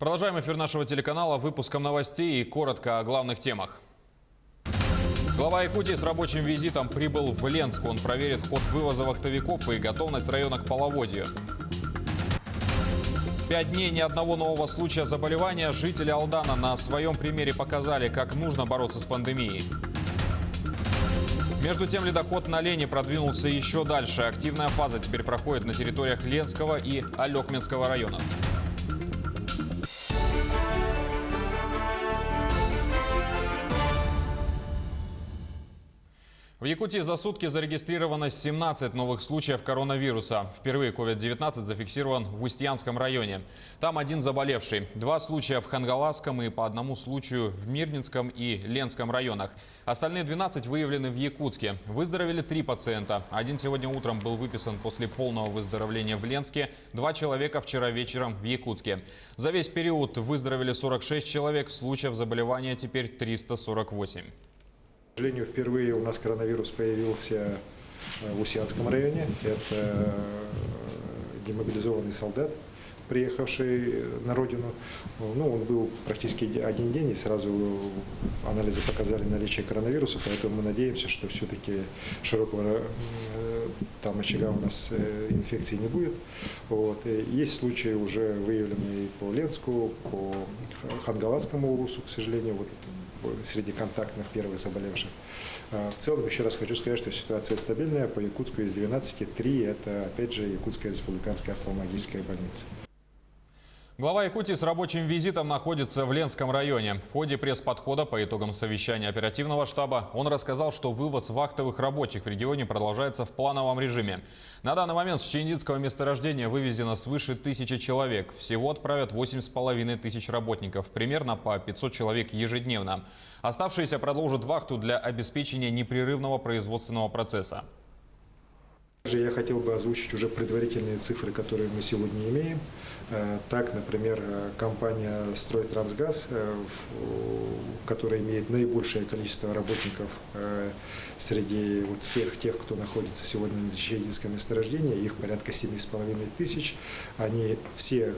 Продолжаем эфир нашего телеканала выпуском новостей и коротко о главных темах. Глава Якутии с рабочим визитом прибыл в Ленск. Он проверит ход вывоза вахтовиков и готовность района к половодью. 5 дней ни одного нового случая заболевания. Жители Алдана на своем примере показали, как нужно бороться с пандемией. Между тем, ледоход на Лени продвинулся еще дальше. Активная фаза теперь проходит на территориях Ленского и Алекминского районов. В Якутии за сутки зарегистрировано 17 новых случаев коронавируса. Впервые COVID-19 зафиксирован в Устьянском районе. Там один заболевший. 2 случая в Хангаласском и по 1 случаю в Мирнинском и Ленском районах. Остальные 12 выявлены в Якутске. Выздоровели 3 пациента. Один сегодня утром был выписан после полного выздоровления в Ленске. 2 человека вчера вечером в Якутске. За весь период выздоровели 46 человек. Случаев заболевания теперь 348. К сожалению, впервые у нас коронавирус появился в Устьянском районе. Это демобилизованный солдат, приехавший на родину. Он был практически 1 день, и сразу анализы показали наличие коронавируса, поэтому мы надеемся, что все-таки широкого там очага у нас инфекции не будет. Есть случаи уже выявленные по Ленску, по Хангаласскому улусу, к сожалению, среди контактных первых заболевших. В целом, еще раз хочу сказать, что ситуация стабильная. По Якутску из 12 3 это, опять же, Якутская республиканская офтальмологическая больница. Глава Якутии с рабочим визитом находится в Ленском районе. В ходе пресс-подхода по итогам совещания оперативного штаба он рассказал, что вывоз вахтовых рабочих в регионе продолжается в плановом режиме. На данный момент с Чаиндинского месторождения вывезено свыше 1000 человек. Всего отправят 8500 работников, примерно по 500 человек ежедневно. Оставшиеся продолжат вахту для обеспечения непрерывного производственного процесса. Я хотел бы озвучить уже предварительные цифры, которые мы сегодня имеем. Так, например, компания «Стройтрансгаз», которая имеет наибольшее количество работников среди всех тех, кто находится сегодня на Чаиндинском месторождении, их порядка 7500. Они все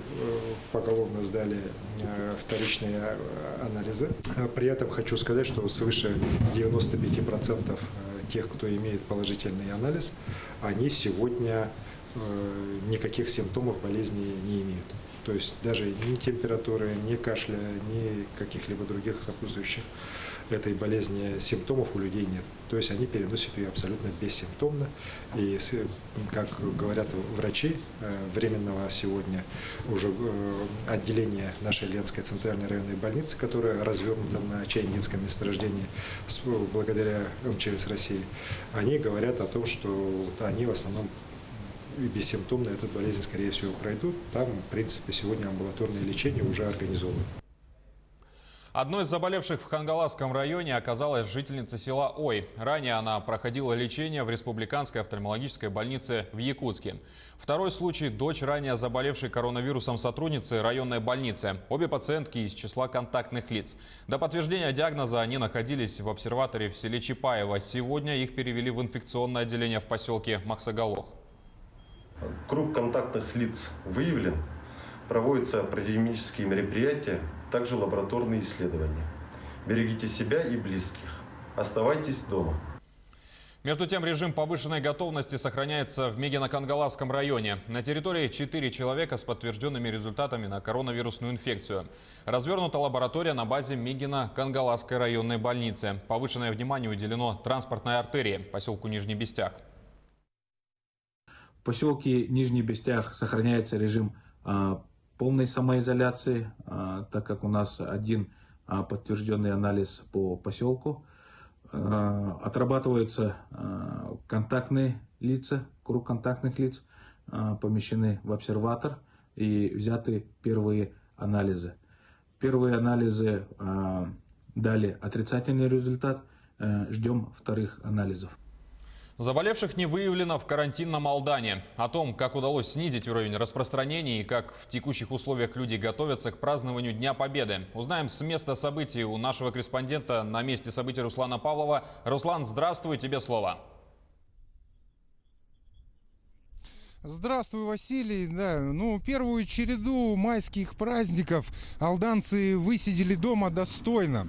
поголовно сдали вторичные анализы. При этом хочу сказать, что свыше 95% тех, кто имеет положительный анализ, они сегодня никаких симптомов болезни не имеют. То есть даже ни температуры, ни кашля, ни каких-либо других сопутствующих этой болезни симптомов у людей нет. То есть они переносят ее абсолютно бессимптомно. И, как говорят врачи временного сегодня уже отделения нашей Ленской центральной районной больницы, которая развернута на Чаиндинском месторождении благодаря МЧС России, они говорят о том, что они в основном бессимптомно эту болезнь, скорее всего, пройдут. Там, в принципе, сегодня амбулаторное лечение уже организовано. Одной из заболевших в Хангаласском районе оказалась жительница села Ой. Ранее она проходила лечение в Республиканской офтальмологической больнице в Якутске. Второй случай – дочь ранее заболевшей коронавирусом сотрудницы районной больницы. Обе пациентки из числа контактных лиц. До подтверждения диагноза они находились в обсерваторе в селе Чапаево. Сегодня их перевели в инфекционное отделение в поселке Махсагалох. Круг контактных лиц выявлен. Проводятся противоэпидемические мероприятия, также лабораторные исследования. Берегите себя и близких. Оставайтесь дома. Между тем, режим повышенной готовности сохраняется в Мегино-Кангаласском районе. На территории 4 человека с подтвержденными результатами на коронавирусную инфекцию. Развернута лаборатория на базе Мегино-Кангаласской районной больницы. Повышенное внимание уделено транспортной артерии, поселку Нижний Бестях. В поселке Нижний Бестях сохраняется режим полной самоизоляции, так как у нас один подтвержденный анализ по поселку. Отрабатываются контактные лица, круг контактных лиц помещены в обсерватор и взяты первые анализы. Первые анализы дали отрицательный результат, ждем вторых анализов. Заболевших не выявлено в карантинном Алдане. О том, как удалось снизить уровень распространения и как в текущих условиях люди готовятся к празднованию Дня Победы, узнаем с места событий у нашего корреспондента на месте событий Руслана Павлова. Руслан, здравствуй, тебе слово. Здравствуй, Василий. Да, первую череду майских праздников алданцы высидели дома достойно.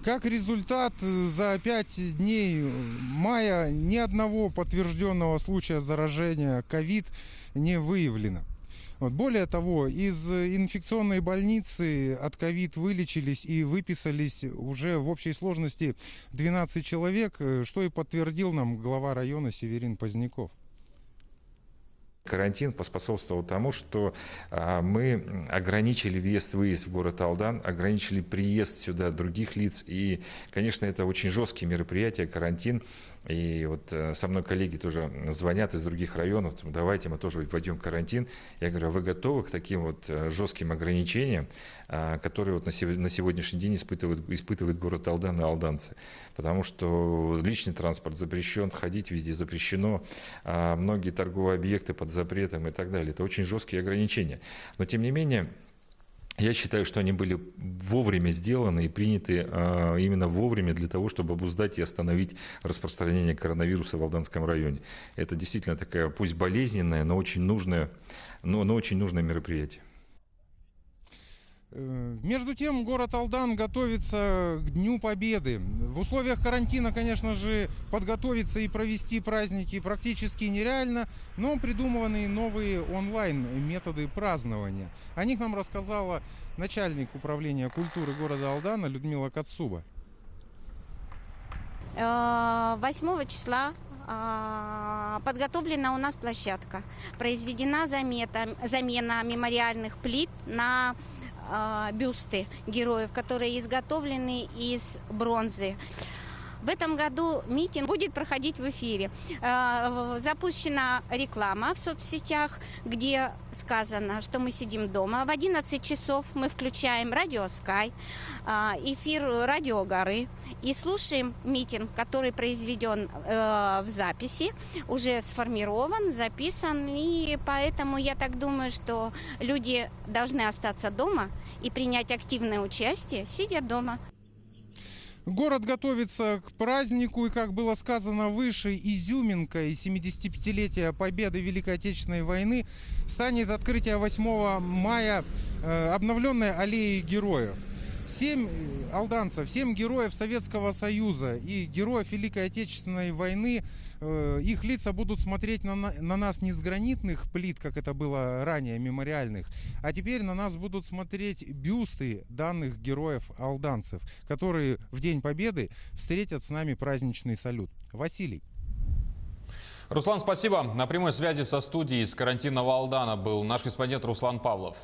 Как результат, за 5 дней мая ни одного подтвержденного случая заражения ковид не выявлено. Более того, из инфекционной больницы от ковид вылечились и выписались уже в общей сложности 12 человек, что и подтвердил нам глава района Северин Поздняков. Карантин поспособствовал тому, что мы ограничили въезд-выезд в город Алдан, ограничили приезд сюда других лиц. И, конечно, это очень жесткие мероприятия, карантин. И вот со мной коллеги тоже звонят из других районов, давайте мы тоже вводим карантин. Я говорю, а вы готовы к таким вот жестким ограничениям, которые вот на сегодняшний день испытывает город Алдан и алданцы? Потому что личный транспорт запрещен, ходить везде запрещено, многие торговые объекты под запретом и так далее. Это очень жесткие ограничения. Но тем не менее, я считаю, что они были вовремя сделаны и приняты именно вовремя для того, чтобы обуздать и остановить распространение коронавируса в Алданском районе. Это действительно такая, пусть болезненная, но очень нужное мероприятие. Между тем, город Алдан готовится к Дню Победы. В условиях карантина, конечно же, подготовиться и провести праздники практически нереально, но придуманы новые онлайн-методы празднования. О них нам рассказала начальник управления культуры города Алдана Людмила Кацуба. 8 числа подготовлена у нас площадка. Произведена замена мемориальных плит на бюсты героев, которые изготовлены из бронзы. В этом году митинг будет проходить в эфире. Запущена реклама в соцсетях, где сказано, что мы сидим дома. В 11 часов мы включаем радио Sky, эфир радио Горы и слушаем митинг, который произведен в записи, уже сформирован, записан. И поэтому я так думаю, что люди должны остаться дома и принять активное участие, сидя дома. Город готовится к празднику, и, как было сказано выше, изюминкой 75-летия победы в Великой Отечественной войны станет открытие 8 мая обновленной аллеи героев. 7 алданцев, 7 героев Советского Союза и героев Великой Отечественной войны, их лица будут смотреть на нас не с гранитных плит, как это было ранее, мемориальных, а теперь на нас будут смотреть бюсты данных героев алданцев, которые в День Победы встретят с нами праздничный салют. Василий. Руслан, спасибо. На прямой связи со студией из карантинного Алдана был наш корреспондент Руслан Павлов.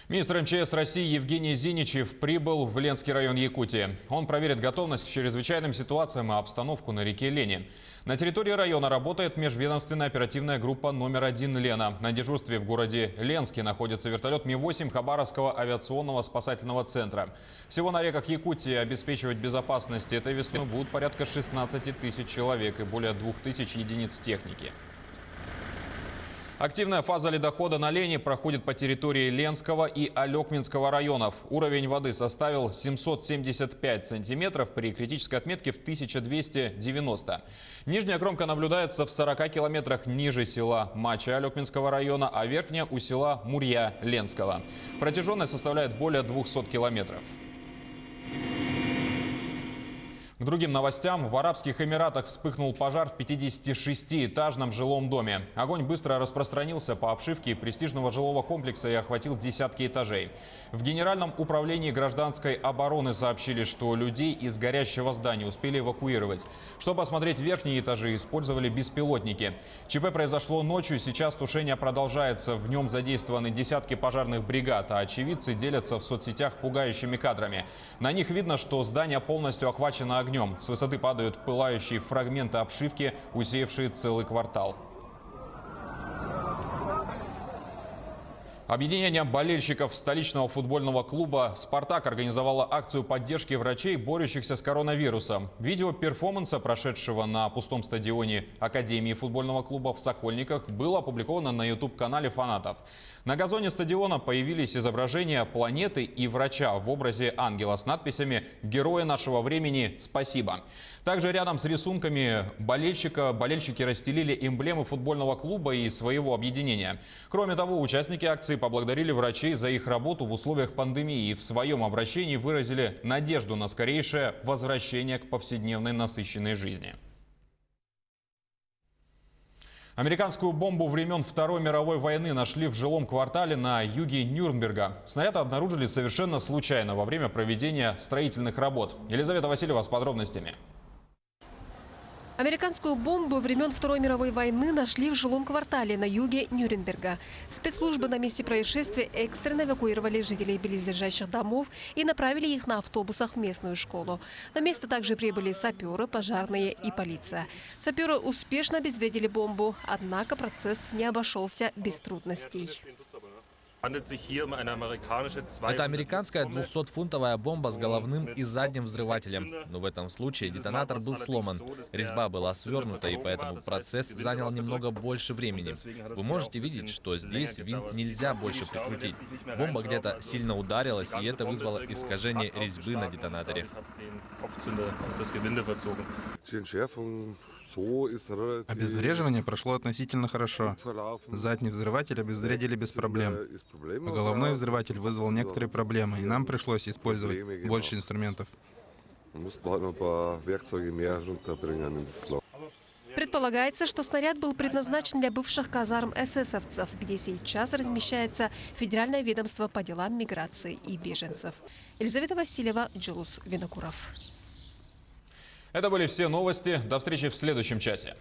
Министр МЧС России Евгений Зиничев прибыл в Ленский район Якутии. Он проверит готовность к чрезвычайным ситуациям и обстановку на реке Лени. На территории района работает межведомственная оперативная группа номер 1 «Лена». На дежурстве в городе Ленске находится вертолет Ми-8 Хабаровского авиационного спасательного центра. Всего на реках Якутии обеспечивать безопасность этой весной будут порядка 16 тысяч человек и более 2000 единиц техники. Активная фаза ледохода на Лени проходит по территории Ленского и Алекминского районов. Уровень воды составил 775 сантиметров при критической отметке в 1290. Нижняя кромка наблюдается в 40 километрах ниже села Мача Алекминского района, а верхняя у села Мурья Ленского. Протяженность составляет более 200 километров. К другим новостям. В Арабских Эмиратах вспыхнул пожар в 56-этажном жилом доме. Огонь быстро распространился по обшивке престижного жилого комплекса и охватил десятки этажей. В Генеральном управлении гражданской обороны сообщили, что людей из горящего здания успели эвакуировать. Чтобы осмотреть верхние этажи, использовали беспилотники. ЧП произошло ночью, сейчас тушение продолжается. В нем задействованы десятки пожарных бригад, а очевидцы делятся в соцсетях пугающими кадрами. На них видно, что здание полностью охвачено огнем. С высоты падают пылающие фрагменты обшивки, усеявшие целый квартал. Объединение болельщиков столичного футбольного клуба «Спартак» организовало акцию поддержки врачей, борющихся с коронавирусом. Видео перформанса, прошедшего на пустом стадионе Академии футбольного клуба в Сокольниках, было опубликовано на YouTube-канале фанатов. На газоне стадиона появились изображения планеты и врача в образе ангела с надписями «Герои нашего времени, спасибо». Также рядом с рисунками болельщики расстелили эмблемы футбольного клуба и своего объединения. Кроме того, участники акции поблагодарили врачей за их работу в условиях пандемии и в своем обращении выразили надежду на скорейшее возвращение к повседневной насыщенной жизни. Американскую бомбу времен Второй мировой войны нашли в жилом квартале на юге Нюрнберга. Снаряд обнаружили совершенно случайно во время проведения строительных работ. Елизавета Васильева с подробностями. Американскую бомбу времен Второй мировой войны нашли в жилом квартале на юге Нюрнберга. Спецслужбы на месте происшествия экстренно эвакуировали жителей близлежащих домов и направили их на автобусах в местную школу. На место также прибыли саперы, пожарные и полиция. Саперы успешно обезвредили бомбу, однако процесс не обошелся без трудностей. Это американская 200-фунтовая бомба с головным и задним взрывателем. Но в этом случае детонатор был сломан. Резьба была свернута, и поэтому процесс занял немного больше времени. Вы можете видеть, что здесь винт нельзя больше прикрутить. Бомба где-то сильно ударилась, и это вызвало искажение резьбы на детонаторе. Обезвреживание прошло относительно хорошо. Задний взрыватель обезвредили без проблем. А головной взрыватель вызвал некоторые проблемы, и нам пришлось использовать больше инструментов. Предполагается, что снаряд был предназначен для бывших казарм эсэсовцев, где сейчас размещается Федеральное ведомство по делам миграции и беженцев. Елизавета Васильева, Джулус Винокуров. Это были все новости. До встречи в следующем часе.